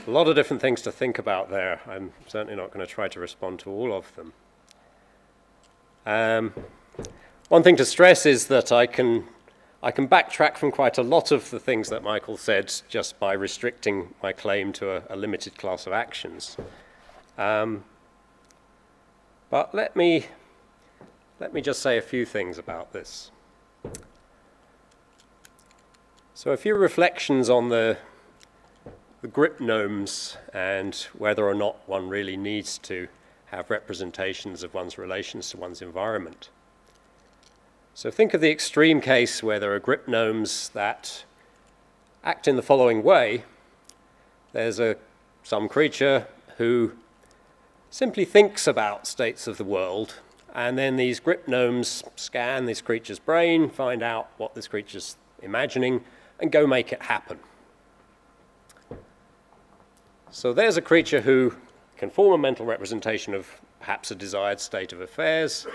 A lot of different things to think about there. I'm certainly not going to try to respond to all of them. One thing to stress is that I can backtrack from quite a lot of the things that Michael said just by restricting my claim to a limited class of actions. But let me just say a few things about this. So a few reflections on the grip gnomes and whether or not one really needs to have representations of one's relations to one's environment. So think of the extreme case where there are grip gnomes that act in the following way. There's some creature who simply thinks about states of the world, and then these grip gnomes scan this creature's brain, find out what this creature's imagining, and go make it happen. So there's a creature who can form a mental representation of perhaps a desired state of affairs,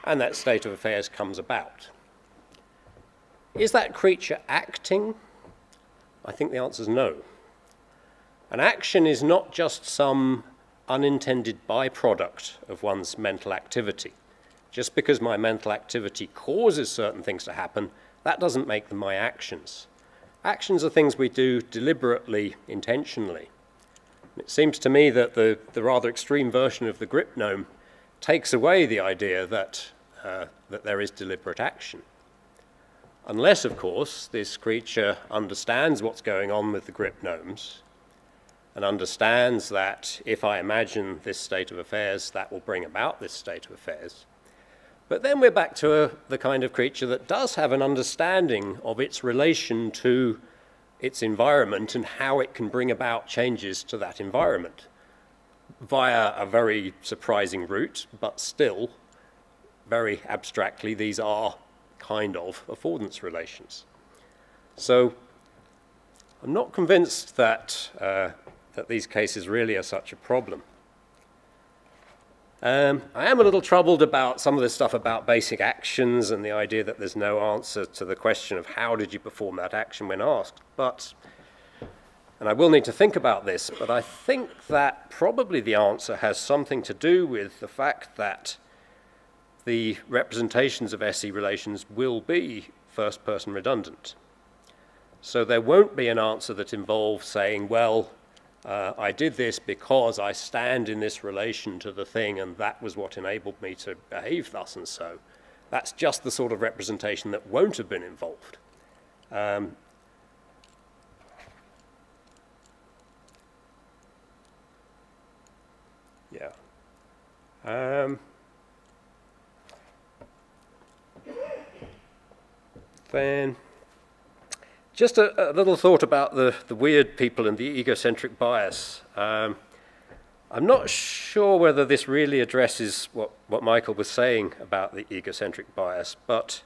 and that state of affairs comes about. Is that creature acting? I think the answer is no. An action is not just some unintended byproduct of one's mental activity. Just because my mental activity causes certain things to happen, that doesn't make them my actions. Actions are things we do deliberately, intentionally. It seems to me that the rather extreme version of the grip gnome takes away the idea that there is deliberate action. Unless, of course, this creature understands what's going on with the grip gnomes and understands that if I imagine this state of affairs, that will bring about this state of affairs. But then we're back to the kind of creature that does have an understanding of its relation to its environment and how it can bring about changes to that environment via a very surprising route, but still, very abstractly, these are kind of affordance relations. So I'm not convinced that, that these cases really are such a problem. I am a little troubled about some of this stuff about basic actions and the idea that there's no answer to the question of how did you perform that action when asked. And I will need to think about this, but I think that probably the answer has something to do with the fact that the representations of SE relations will be first-person redundant. So there won't be an answer that involves saying, well, I did this because I stand in this relation to the thing and that was what enabled me to behave thus and so. That's just the sort of representation that won't have been involved. Then just a little thought about the weird people and the egocentric bias. I'm not sure whether this really addresses what Michael was saying about the egocentric bias, but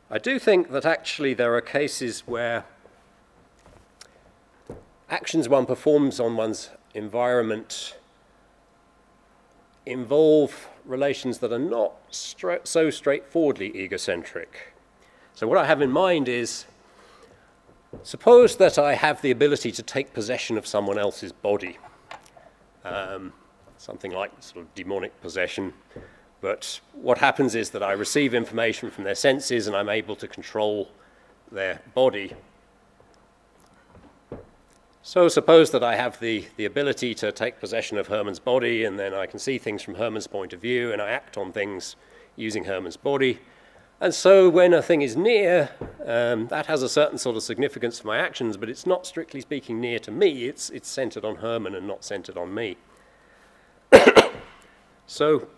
I do think that actually there are cases where actions one performs on one's environment involve relations that are not so straightforwardly egocentric. So what I have in mind is, suppose that I have the ability to take possession of someone else's body, something like sort of demonic possession, but what happens is that I receive information from their senses and I'm able to control their body. So suppose that I have the ability to take possession of Herman's body, and then I can see things from Herman's point of view and I act on things using Herman's body. And so when a thing is near, that has a certain sort of significance for my actions, but it's not strictly speaking near to me. It's centered on Herman and not centered on me. So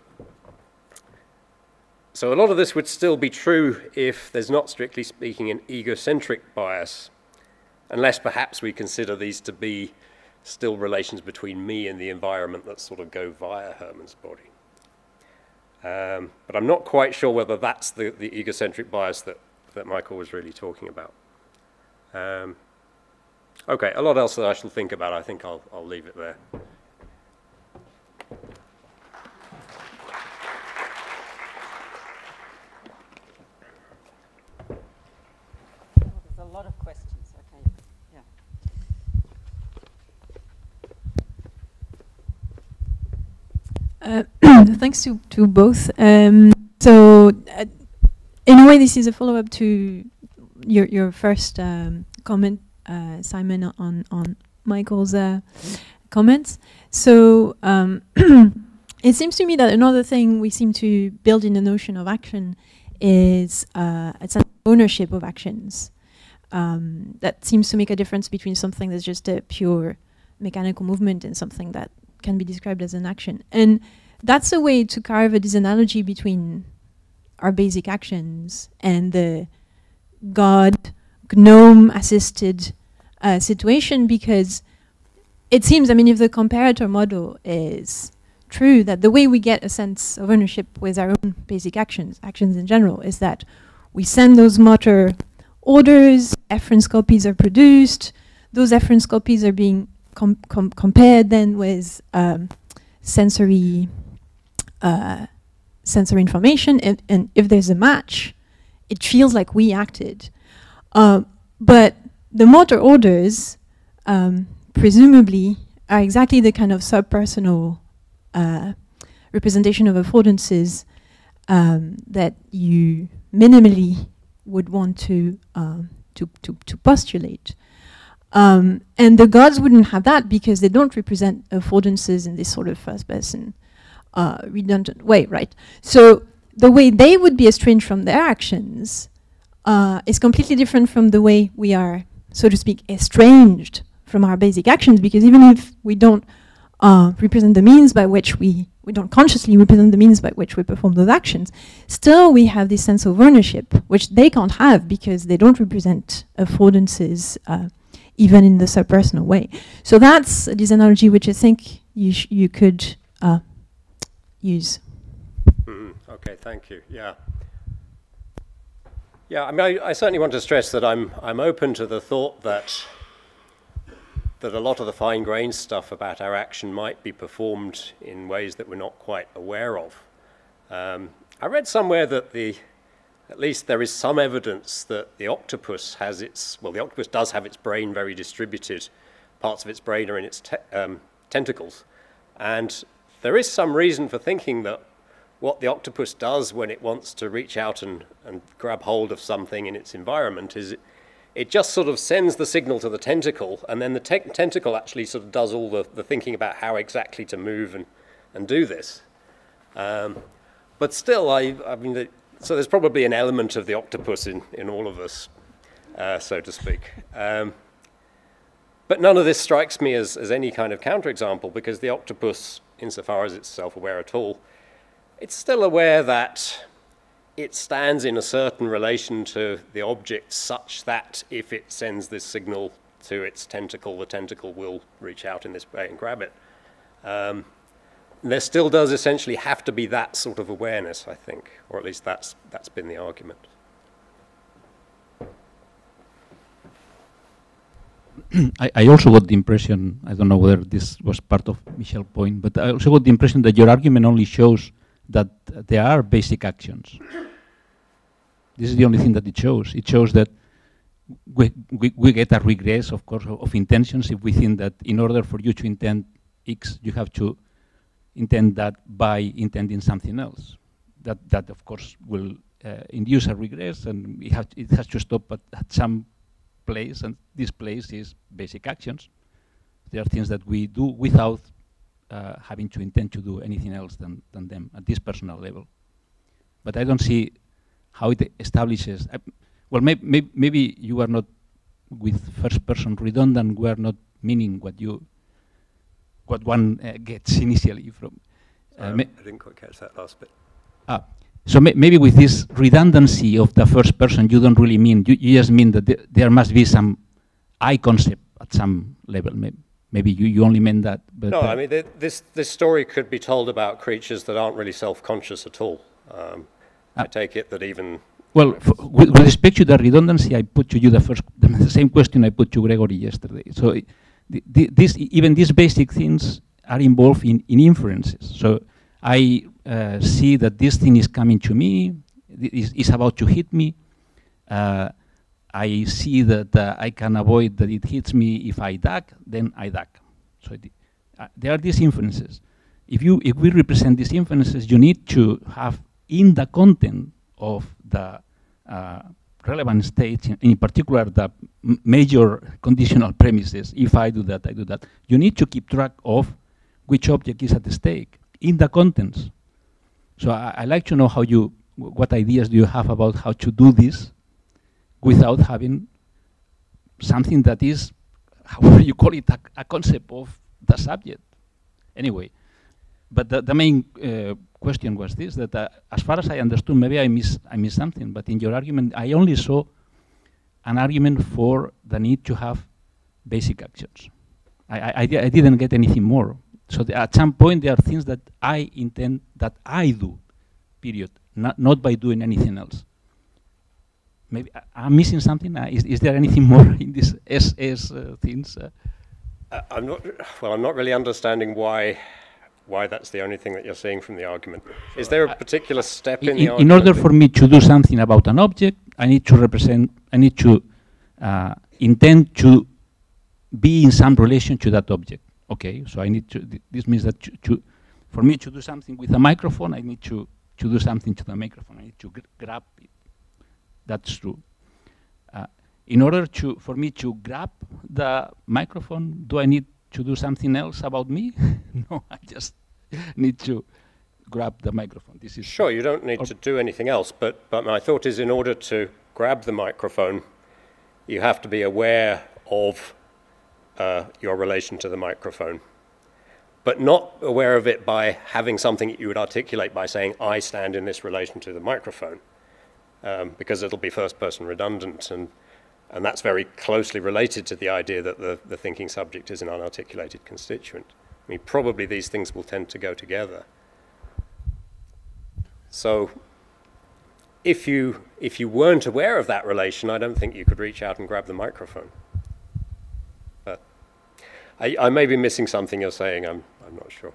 a lot of this would still be true if there's not strictly speaking an egocentric bias, unless perhaps we consider these to be still relations between me and the environment that sort of go via Herman's body. But I'm not quite sure whether that's the egocentric bias that Michael was really talking about. Okay, a lot else that I shall think about. I think I'll leave it there. There's a lot of questions. Okay, yeah. Thanks to both. So, in a way, this is a follow-up to your first comment, Simon, on Michael's comments. So, it seems to me that another thing we seem to build in the notion of action is a sense of ownership of actions. That seems to make a difference between something that's just a pure mechanical movement and something that can be described as an action. And that's a way to carve a disanalogy between our basic actions and the GNOME-assisted situation, because it seems, I mean, if the comparator model is true, that the way we get a sense of ownership with our own basic actions in general, is that we send those motor orders, efference copies are produced, those efference copies are being compared then with sensory information, and if there's a match, it feels like we acted. But the motor orders, presumably, are exactly the kind of subpersonal representation of affordances that you minimally would want to postulate. And the gods wouldn't have that because they don't represent affordances in this sort of first-person redundant way, right? So the way they would be estranged from their actions is completely different from the way we are, so to speak, estranged from our basic actions, because even if we don't represent the means by which we don't consciously represent the means by which we perform those actions, still we have this sense of ownership, which they can't have because they don't represent affordances even in the subpersonal way. So that's a disanalogy which I think you could use. Okay, thank you. Yeah. Yeah, I mean, I certainly want to stress that I'm open to the thought that a lot of the fine-grained stuff about our action might be performed in ways that we're not quite aware of. I read somewhere that at least there is some evidence that the octopus has the octopus does have its brain very distributed. Parts of its brain are in its tentacles. And there is some reason for thinking that what the octopus does when it wants to reach out and grab hold of something in its environment is it just sort of sends the signal to the tentacle, and then the tentacle actually sort of does all the thinking about how exactly to move and do this. But still, I mean, so there's probably an element of the octopus in all of us, so to speak. But none of this strikes me as any kind of counterexample, because the octopus, insofar as it's self-aware at all, it's still aware that it stands in a certain relation to the object such that if it sends this signal to its tentacle, the tentacle will reach out in this way and grab it. There still does essentially have to be that sort of awareness, I think, or at least that's been the argument. I also got the impression, I don't know whether this was part of Michel's point, but I also got the impression that your argument only shows that there are basic actions. This is the only thing that it shows. It shows that we get a regress, of course, of intentions if we think that in order for you to intend X, you have to intend that by intending something else. That of course, will induce a regress, and it has to stop at some place, and this place is basic actions. There are things that we do without having to intend to do anything else than them at this personal level. But I don't see how it establishes. Well, maybe you are not with first-person redundant. We are not meaning what one gets initially from. I didn't quite catch that last bit. So maybe with this redundancy of the first person, you don't really mean. You just mean that there must be some I concept at some level. Maybe you only meant that. But no, I mean, this story could be told about creatures that aren't really self-conscious at all. I take it that even... Well, with respect to the redundancy, I put to you the same question I put to Gregory yesterday. So even these basic things are involved in inferences. So I see that this thing is coming to me, is about to hit me. I see that I can avoid that it hits me if I duck, then I duck. So there are these inferences. if we represent these inferences, you need to have in the content of the relevant states, in particular the major conditional premises. If I do that, I do that. You need to keep track of which object is at stake in the contents. So I like to know what ideas do you have about how to do this without having something that is, however you call it, a concept of the subject. Anyway, but the main question was this, that as far as I understood, maybe I missed something, but in your argument, I only saw an argument for the need to have basic actions. I didn't get anything more. So at some point, there are things that I intend that I do, period, not by doing anything else. Maybe I'm missing something. Is there anything more in these SS things? I'm not really understanding why that's the only thing that you're seeing from the argument. Is there a particular step in the argument? In order for me to do something about an object, I need to intend to be in some relation to that object. Okay, so I need to, this means that for me to do something with a microphone, I need to do something to the microphone. I need to grab it. That's true. In order for me to grab the microphone, do I need to do something else about me? No, I just need to grab the microphone. This is sure, you don't need to do anything else, but my thought is in order to grab the microphone, you have to be aware of your relation to the microphone, but not aware of it by having something that you would articulate by saying, I stand in this relation to the microphone, because it'll be first-person redundant, and that's very closely related to the idea that the thinking subject is an unarticulated constituent. I mean, probably these things will tend to go together. So if you weren't aware of that relation, I don't think you could reach out and grab the microphone. But I may be missing something you're saying, I'm not sure.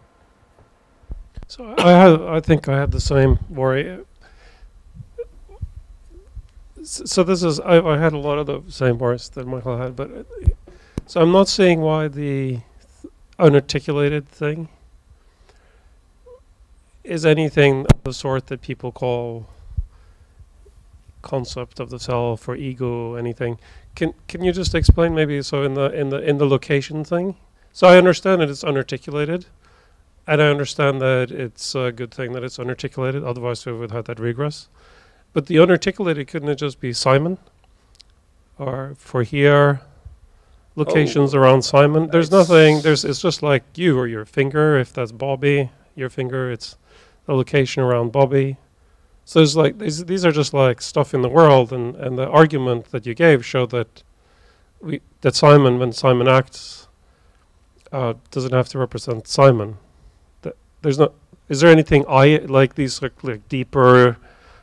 So I think I had the same worry. So this is, I had a lot of the same worries that Michael had, but so I'm not seeing why the unarticulated thing is anything of the sort that people call concept of the self or ego, anything. Can you just explain maybe, so in the location thing? So I understand that it's unarticulated, and I understand that it's a good thing that it's unarticulated, otherwise we would have that regress. But the unarticulated, couldn't it just be Simon? Or for here, locations around Simon? There's nothing, it's just like you or your finger. If that's Bobby, your finger, it's the location around Bobby. So it's like, these are just like stuff in the world, and the argument that you gave showed that that Simon, when Simon acts, doesn't have to represent Simon. There's not, is there anything like these like deeper,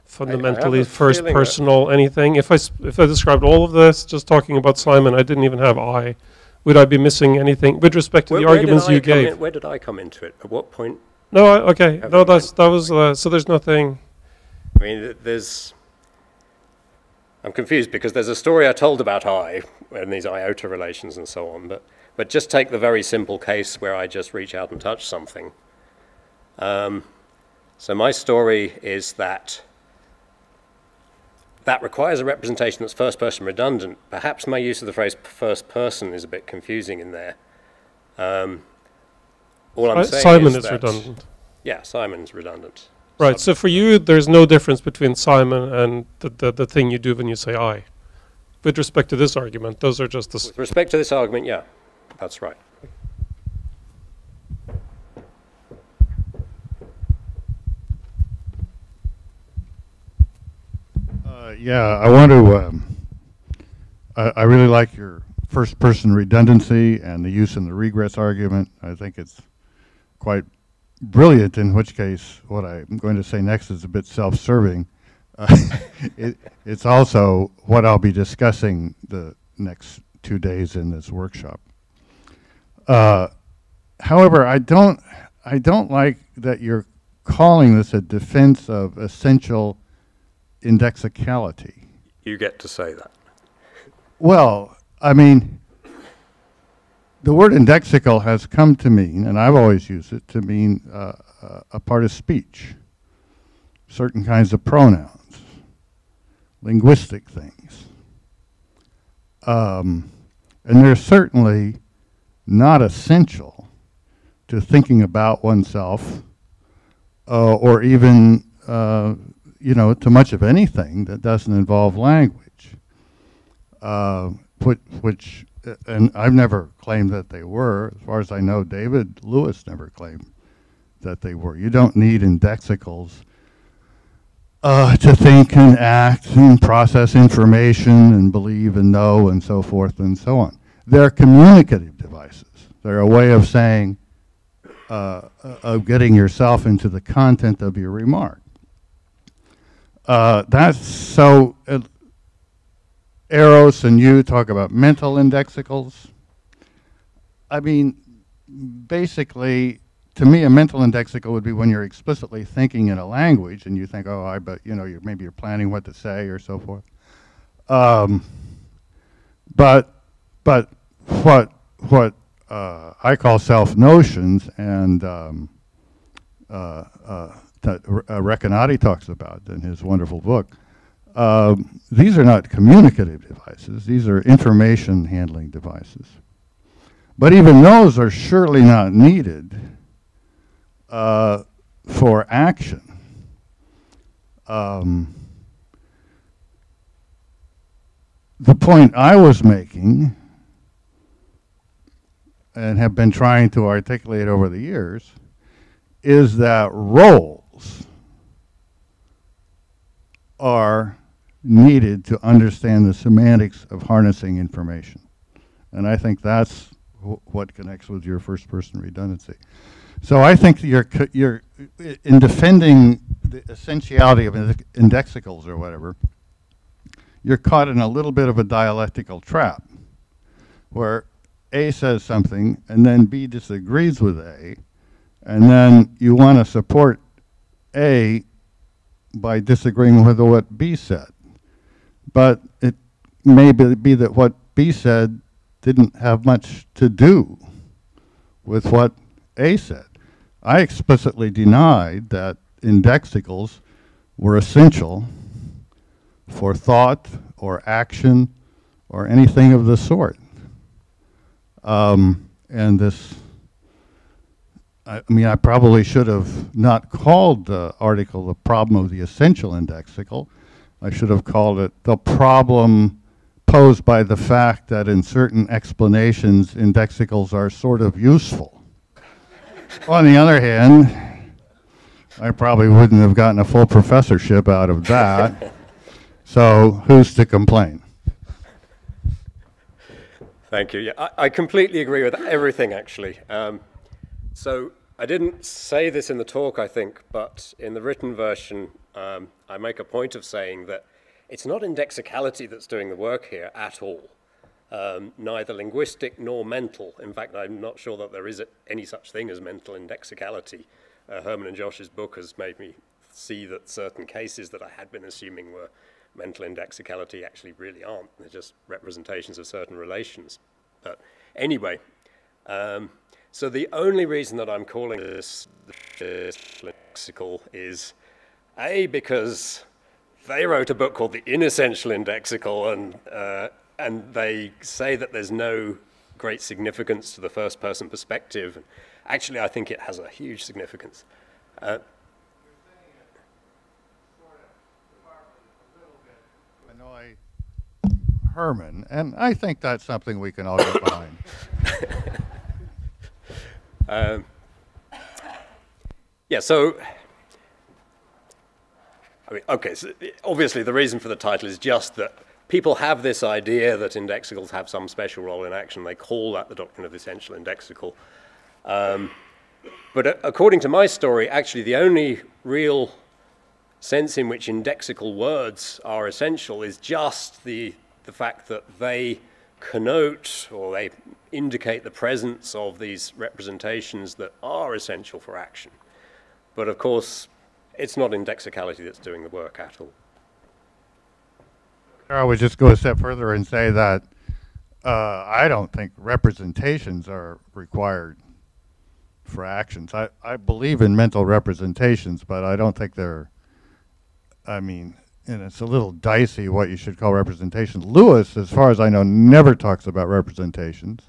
fundamentally first personal anything? If I described all of this just talking about Simon, I didn't even have I. Would I be missing anything with respect to the arguments you gave? Where did I come into it? At what point? No, okay. No, that was so there's nothing. I mean, I'm confused because there's a story I told about I and these iota relations and so on, but just take the very simple case where I just reach out and touch something. So my story is that requires a representation that's first-person redundant. Perhaps my use of the phrase first person is a bit confusing in there. All I'm saying Simon is redundant. Yeah, Simon's redundant. Right, so for you, there's no difference between Simon and the thing you do when you say I. With respect to this argument, those are just the... With respect to this argument, yeah, that's right. Yeah, I want to, I really like your first-person redundancy and the use in the regress argument. I think it's quite brilliant, in which case what I'm going to say next is a bit self-serving. It's also what I'll be discussing the next 2 days in this workshop. However, I don't like that you're calling this a defense of essential indexicality. You get to say that. Well, I mean, the word indexical has come to mean, and I've always used it, to mean a part of speech, certain kinds of pronouns, linguistic things. And they're certainly not essential to thinking about oneself or even, to much of anything that doesn't involve language, which and I've never claimed that they were. As far as I know, David Lewis never claimed that they were. You don't need indexicals to think and act and process information and believe and know and so forth and so on. They're communicative devices. They're a way of saying, of getting yourself into the content of your remark. That's so. Eros and you talk about mental indexicals. I mean, basically, to me, a mental indexical would be when you're explicitly thinking in a language and you think, oh, I bet, maybe you're planning what to say or so forth. But what I call self-notions and that Recanati talks about in his wonderful book, these are not communicative devices. These are information handling devices. But even those are surely not needed for action. The point I was making and have been trying to articulate over the years is that roles are needed to understand the semantics of harnessing information. And I think that's what connects with your first-person redundancy. So I think you're in defending the essentiality of indexicals or whatever, you're caught in a little bit of a dialectical trap where A says something and then B disagrees with A, and then you want to support A by disagreeing with what B said. But it may be that what B said didn't have much to do with what A said. I explicitly denied that indexicals were essential for thought or action or anything of the sort. And this, I probably should have not called the article The Problem of the Essential Indexical. I should have called it The Problem Posed by the Fact that in certain explanations, indexicals are sort of useful. On the other hand, I probably wouldn't have gotten a full professorship out of that. So who's to complain? Thank you. Yeah, I completely agree with everything, actually. So I didn't say this in the talk, I think, but in the written version, I make a point of saying that it's not indexicality that's doing the work here at all, neither linguistic nor mental. In fact, I'm not sure that there is any such thing as mental indexicality. Herman and Josh's book has made me see that certain cases that I had been assuming were mental indexicality actually really aren't. They're just representations of certain relations. But anyway, so the only reason that I'm calling this lexical is A, because they wrote a book called The Inessential Indexical, and they say that there's no great significance to the first-person perspective. And actually, I think it has a huge significance. Annoy Herman, and I think that's something we can all get behind. Yeah, so, okay, so obviously the reason for the title is just that people have this idea that indexicals have some special role in action. They call that the doctrine of the essential indexical. But according to my story, actually the only real sense in which indexical words are essential is just the fact that they connote or they indicate the presence of these representations that are essential for action. But of course, it's not indexicality that's doing the work at all. I would just go a step further and say that I don't think representations are required for actions. I believe in mental representations, but I don't think they're, I mean, and it's a little dicey what you should call representation. Lewis, as far as I know, never talks about representations.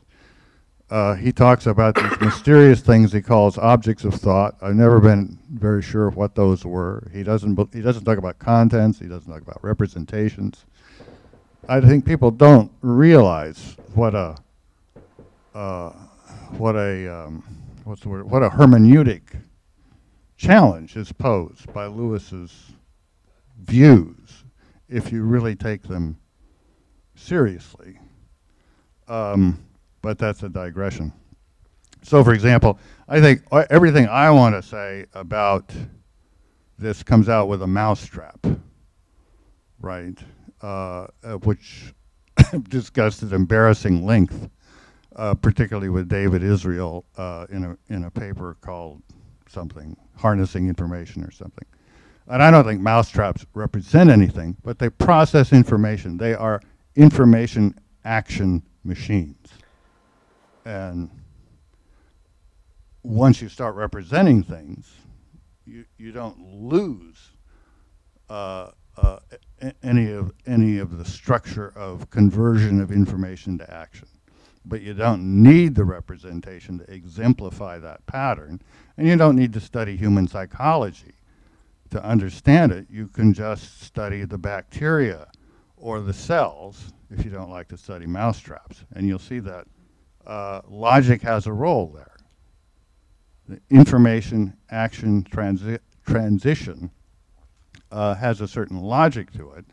He talks about these mysterious things he calls objects of thought. I've never been very sure what those were. He doesn't talk about contents. He doesn't talk about representations. I think people don't realize what a hermeneutic challenge is posed by Lewis's views if you really take them seriously. But that's a digression. So, for example, I think everything I want to say about this comes out with a mousetrap, right? Which discussed at embarrassing length, particularly with David Israel in a paper called something, Harnessing Information or something. And I don't think mousetraps represent anything, but they process information. They are information action machines. And once you start representing things, you don't lose any of the structure of conversion of information to action. But you don't need the representation to exemplify that pattern, and you don't need to study human psychology to understand it. You can just study the bacteria or the cells if you don't like to study mousetraps, and you'll see that logic has a role there. The information action transition has a certain logic to it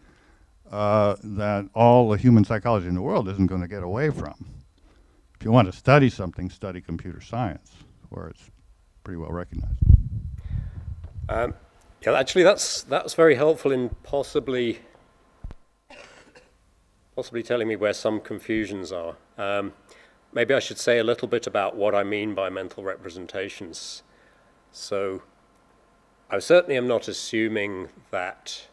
that all the human psychology in the world isn't going to get away from. If you want to study something, study computer science, where it's pretty well recognized. Yeah, actually, that's very helpful in possibly telling me where some confusions are. Maybe I should say a little bit about what I mean by mental representations. So I certainly am not assuming that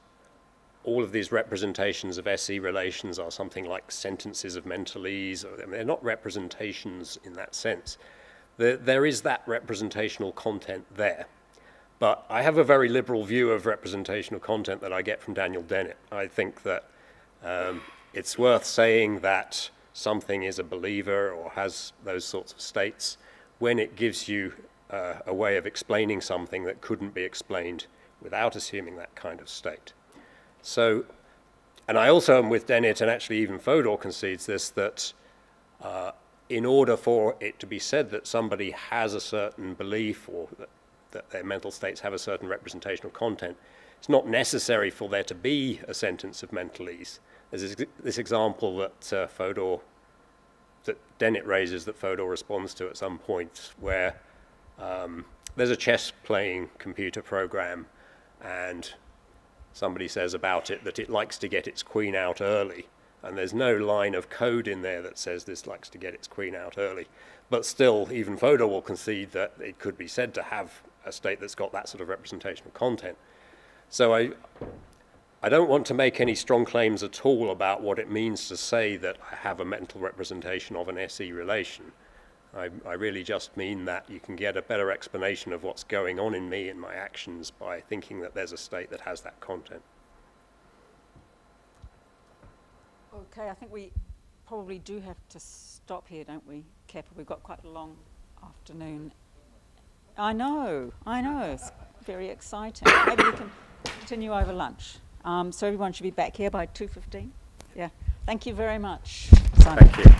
all of these representations of SE relations are something like sentences of mentalese. I mean, they're not representations in that sense. There is that representational content there. But I have a very liberal view of representational content that I get from Daniel Dennett. I think that it's worth saying that something is a believer or has those sorts of states when it gives you a way of explaining something that couldn't be explained without assuming that kind of state. So, and I also am with Dennett, and actually even Fodor concedes this, that in order for it to be said that somebody has a certain belief or that their mental states have a certain representational content, it's not necessary for there to be a sentence of mentalese. There's this example that that Dennett raises that Fodor responds to at some point, where there's a chess playing computer program and somebody says about it that it likes to get its queen out early, and there's no line of code in there that says this likes to get its queen out early. But still, even Fodor will concede that it could be said to have a state that's got that sort of representational content. So I don't want to make any strong claims at all about what it means to say that I have a mental representation of an SE relation. I really just mean that you can get a better explanation of what's going on in me and my actions by thinking that there's a state that has that content. Okay, I think we probably do have to stop here, don't we, Kepa? We've got quite a long afternoon. I know, it's very exciting. Maybe we can continue over lunch. So everyone should be back here by 2:15. Yeah, thank you very much, Simon. Thank you.